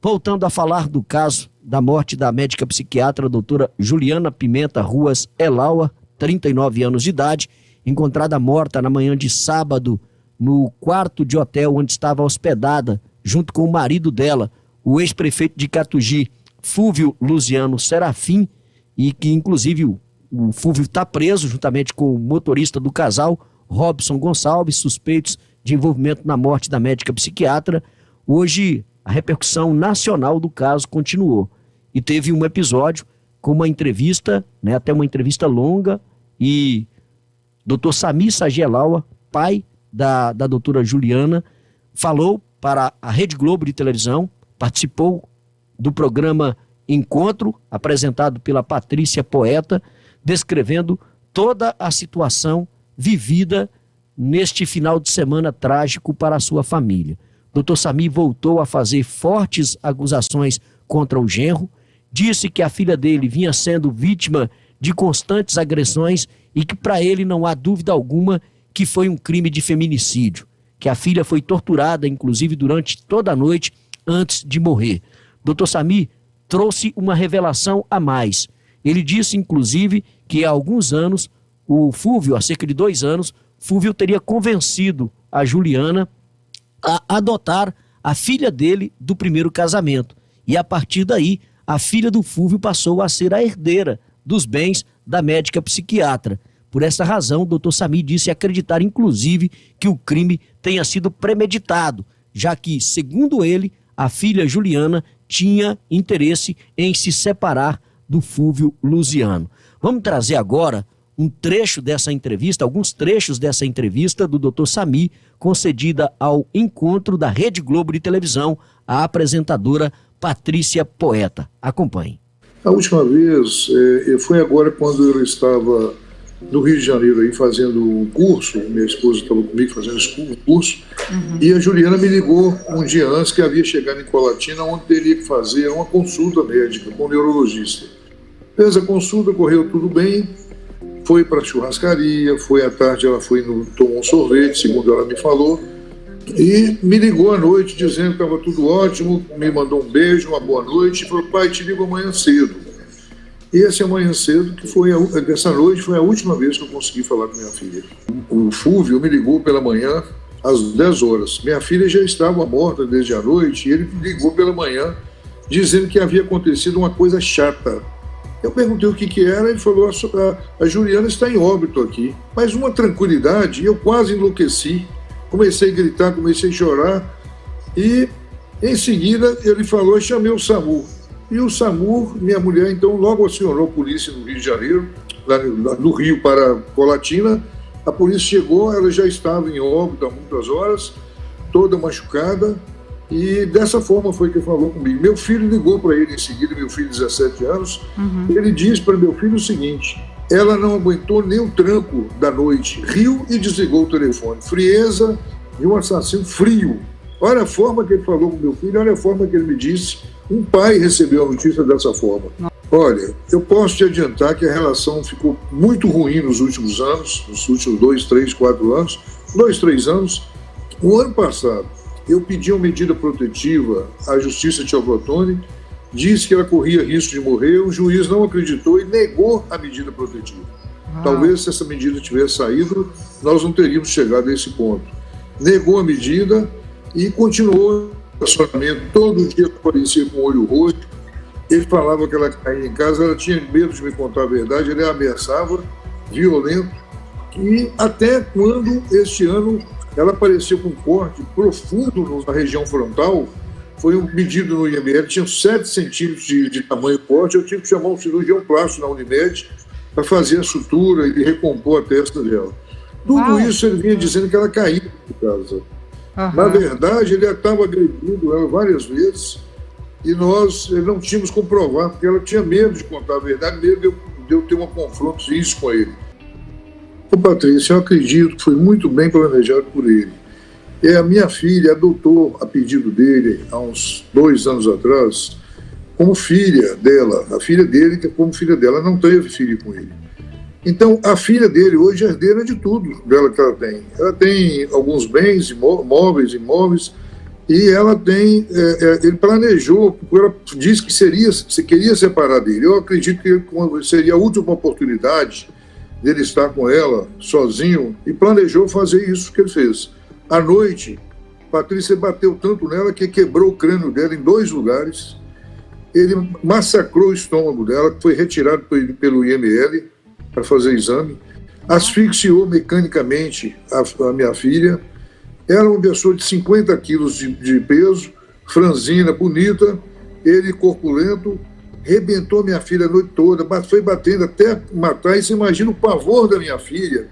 voltando a falar do caso da morte da médica psiquiatra doutora Juliana Pimenta Ruas Elaua, 39 anos de idade, encontrada morta na manhã de sábado no quarto de hotel onde estava hospedada, junto com o marido dela, o ex-prefeito de Catugi, Fúvio Luziano Serafim, e que inclusive o Fúvio está preso juntamente com o motorista do casal, Robson Gonçalves, suspeitos de envolvimento na morte da médica psiquiatra. Hoje a repercussão nacional do caso continuou e teve um episódio com uma entrevista, até uma entrevista longa, e Dr. Sami Sagielaua, pai da doutora Juliana, falou para a Rede Globo de televisão, participou do programa Encontro, apresentado pela Patrícia Poeta, descrevendo toda a situação vivida neste final de semana trágico para a sua família. Dr. Sami voltou a fazer fortes acusações contra o genro, disse que a filha dele vinha sendo vítima de constantes agressões e que para ele não há dúvida alguma que foi um crime de feminicídio, que a filha foi torturada, inclusive, durante toda a noite antes de morrer. Dr. Sami trouxe uma revelação a mais. Ele disse, inclusive, que há alguns anos, o Fúvio, há cerca de 2 anos, Fúvio teria convencido a Juliana a adotar a filha dele do primeiro casamento. E a partir daí, a filha do Fúvio passou a ser a herdeira dos bens da médica psiquiatra. Por essa razão, o Dr. Sami disse acreditar, inclusive, que o crime tenha sido premeditado, já que, segundo ele, a filha Juliana tinha interesse em se separar do Fúvio Luziano. Vamos trazer agora um trecho dessa entrevista, alguns trechos dessa entrevista do Dr. Sami, concedida ao Encontro da Rede Globo de televisão, à apresentadora Patrícia Poeta. Acompanhe. A última vez foi agora quando eu estava no Rio de Janeiro aí fazendo um curso, minha esposa estava comigo fazendo esse curso, e a Juliana me ligou um dia antes que havia chegado em Colatina, onde teria que fazer uma consulta médica com o neurologista. Fez a consulta, correu tudo bem, foi para a churrascaria, foi à tarde, ela tomou um sorvete, segundo ela me falou, e me ligou à noite dizendo que estava tudo ótimo, me mandou um beijo, uma boa noite, e falou: pai, te ligo amanhã cedo. E essa amanhã cedo, essa noite foi a última vez que eu consegui falar com minha filha. O Fúvio me ligou pela manhã, às 10 horas. Minha filha já estava morta desde a noite, e ele me ligou pela manhã, dizendo que havia acontecido uma coisa chata. Eu perguntei o que era, ele falou: a Juliana está em óbito aqui. Mas uma tranquilidade, eu quase enlouqueci. Comecei a gritar, comecei a chorar, e em seguida ele falou: chamei o SAMU. E o SAMU, minha mulher, então, logo acionou a polícia no Rio de Janeiro, lá no Rio para Colatina. A polícia chegou, ela já estava em óbito há muitas horas, toda machucada, e dessa forma foi que ele falou comigo. Meu filho ligou para ele em seguida, meu filho de 17 anos, ele disse para meu filho o seguinte: ela não aguentou nem o tranco da noite, riu e desligou o telefone. Frieza de um assassino frio. Olha a forma que ele falou com meu filho, olha a forma que ele me disse. Um pai recebeu a notícia dessa forma. Olha, eu posso te adiantar que a relação ficou muito ruim nos últimos anos, nos últimos 2, 3, 4 anos, 2, 3 anos. O ano passado, eu pedi uma medida protetiva à Justiça de Teoflotone, disse que ela corria risco de morrer, o juiz não acreditou e negou a medida protetiva. Talvez se essa medida tivesse saído, nós não teríamos chegado a esse ponto. Negou a medida e continuou o relacionamento. Todo dia aparecia com o olho roxo. Ele falava que ela caía em casa, ela tinha medo de me contar a verdade, ele a ameaçava, violento. E até quando, este ano, ela apareceu com um corte profundo na região frontal, foi medido no IML, tinha 7 centímetros de tamanho corte, eu tive que chamar um cirurgião plástico na Unimed para fazer a sutura e recompor a testa dela. Tudo isso ele vinha dizendo que ela caía de casa. Na verdade, ele estava agredindo ela várias vezes e nós não tínhamos como provar, porque ela tinha medo de contar a verdade, medo de eu ter um confronto físico com ele. Ô Patrícia, eu acredito que foi muito bem planejado por ele. A minha filha adotou, a pedido dele, há uns 2 anos atrás, como filha dela. A filha dele, que como filha dela, não teve filho com ele. Então, a filha dele hoje é herdeira de tudo dela que ela tem. Ela tem alguns bens, móveis, imóveis, E ela tem, ele planejou, ela disse que queria separar dele. Eu acredito que seria a última oportunidade dele estar com ela, sozinho, e planejou fazer isso que ele fez. À noite, Patrícia bateu tanto nela que quebrou o crânio dela em 2 lugares. Ele massacrou o estômago dela, que foi retirado pelo IML para fazer exame. Asfixiou mecanicamente a minha filha. Era uma pessoa de 50 quilos de peso, franzina, bonita, ele corpulento, rebentou minha filha a noite toda, foi batendo até matar. E você imagina o pavor da minha filha,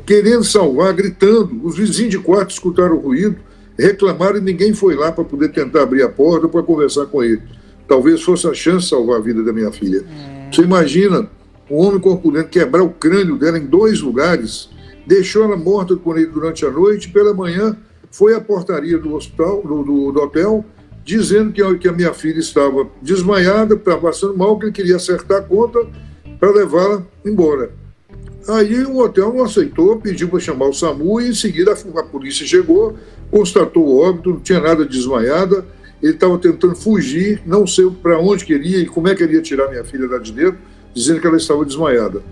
querendo salvar, gritando. Os vizinhos de quarto escutaram o ruído, reclamaram e ninguém foi lá para poder tentar abrir a porta para conversar com ele. Talvez fosse a chance de salvar a vida da minha filha. Você imagina um homem corpulento quebrar o crânio dela em 2 lugares, deixou ela morta com ele durante a noite, pela manhã foi à portaria do hospital, do hotel, dizendo que a minha filha estava desmaiada, estava passando mal, que ele queria acertar a conta para levá-la embora. Aí o hotel não aceitou, pediu para chamar o SAMU e em seguida a polícia chegou, constatou o óbito, não tinha nada desmaiada, ele estava tentando fugir, não sei para onde queria e como é que ele ia tirar minha filha lá de dentro, dizendo que ela estava desmaiada.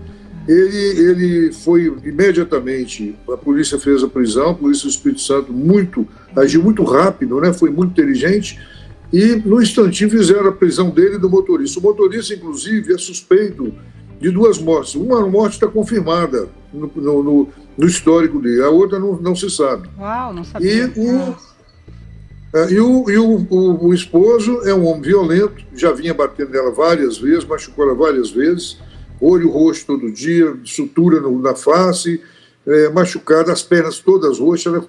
Ele foi imediatamente, a polícia fez a prisão, a polícia do Espírito Santo agiu muito rápido, né? Foi muito inteligente, e no instantinho fizeram a prisão dele e do motorista. O motorista, inclusive, é suspeito de 2 mortes. Uma morte está confirmada no histórico dele, a outra não se sabe. Uau, não sabia. E o esposo é um homem violento, já vinha batendo nela várias vezes, machucou ela várias vezes, olho roxo todo dia, sutura na face, machucada, as pernas todas roxas,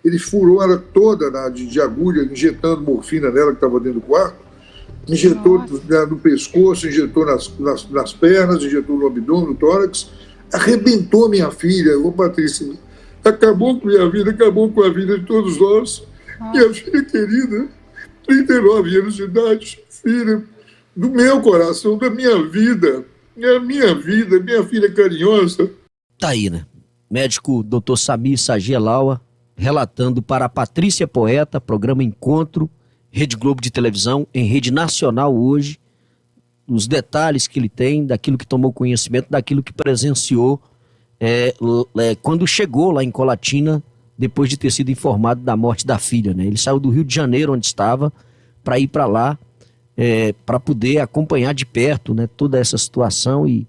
ele furou ela toda de agulha, injetando morfina nela que estava dentro do quarto, injetou no pescoço, injetou nas pernas, injetou no abdômen, no tórax, arrebentou minha filha. Ô Patrícia, acabou com minha vida, acabou com a vida de todos nós. Minha filha querida, 39 anos de idade, filha do meu coração, da minha vida, minha filha carinhosa. Tá aí, né? Médico Dr. Samir Sagielaua relatando para a Patrícia Poeta, programa Encontro, Rede Globo de televisão, em rede nacional hoje, os detalhes que ele tem, daquilo que tomou conhecimento, daquilo que presenciou quando chegou lá em Colatina, depois de ter sido informado da morte da filha, né? Ele saiu do Rio de Janeiro, onde estava, para ir para lá, para poder acompanhar de perto, né, toda essa situação, e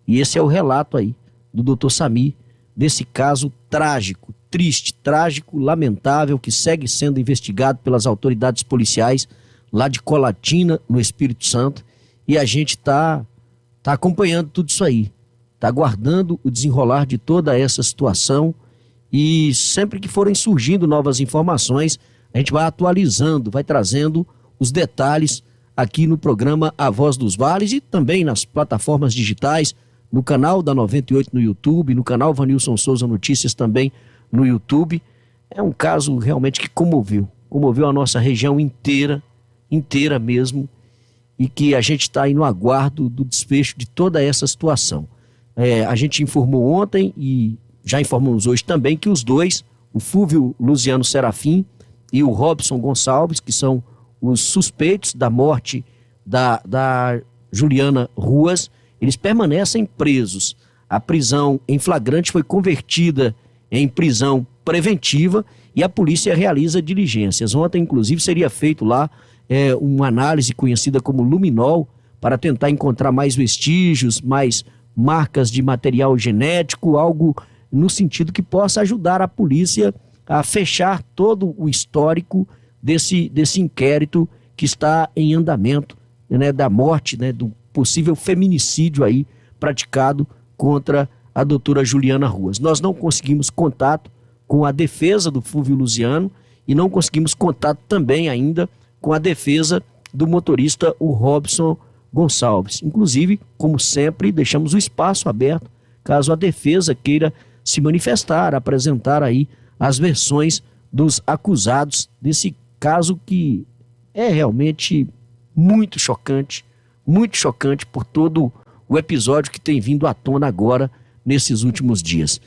esse é o relato aí do Dr. Samir, desse caso trágico, triste, trágico, lamentável, que segue sendo investigado pelas autoridades policiais lá de Colatina, no Espírito Santo, e a gente está acompanhando tudo isso aí, está aguardando o desenrolar de toda essa situação, e sempre que forem surgindo novas informações, a gente vai atualizando, vai trazendo os detalhes aqui no programa A Voz dos Vales e também nas plataformas digitais, no canal da 98 no YouTube, no canal Vanilson Souza Notícias também no YouTube. É um caso realmente que comoveu a nossa região inteira mesmo, e que a gente está aí no aguardo do desfecho de toda essa situação. A gente informou ontem e já informamos hoje também que os dois, o Fúvio Luciano Serafim e o Robson Gonçalves, que são os suspeitos da morte da Juliana Ruas, eles permanecem presos. A prisão em flagrante foi convertida em prisão preventiva e a polícia realiza diligências. Ontem, inclusive, seria feito lá uma análise conhecida como luminol para tentar encontrar mais vestígios, mais marcas de material genético, algo no sentido que possa ajudar a polícia a fechar todo o histórico desse inquérito que está em andamento, né, da morte, né, do possível feminicídio aí praticado contra a doutora Juliana Ruas. Nós não conseguimos contato com a defesa do Fúvio Luciano e não conseguimos contato também ainda com a defesa do motorista, o Robson Gonçalves. Inclusive, como sempre, deixamos o espaço aberto caso a defesa queira se manifestar, apresentar aí as versões dos acusados desse caso que é realmente muito chocante por todo o episódio que tem vindo à tona agora nesses últimos dias.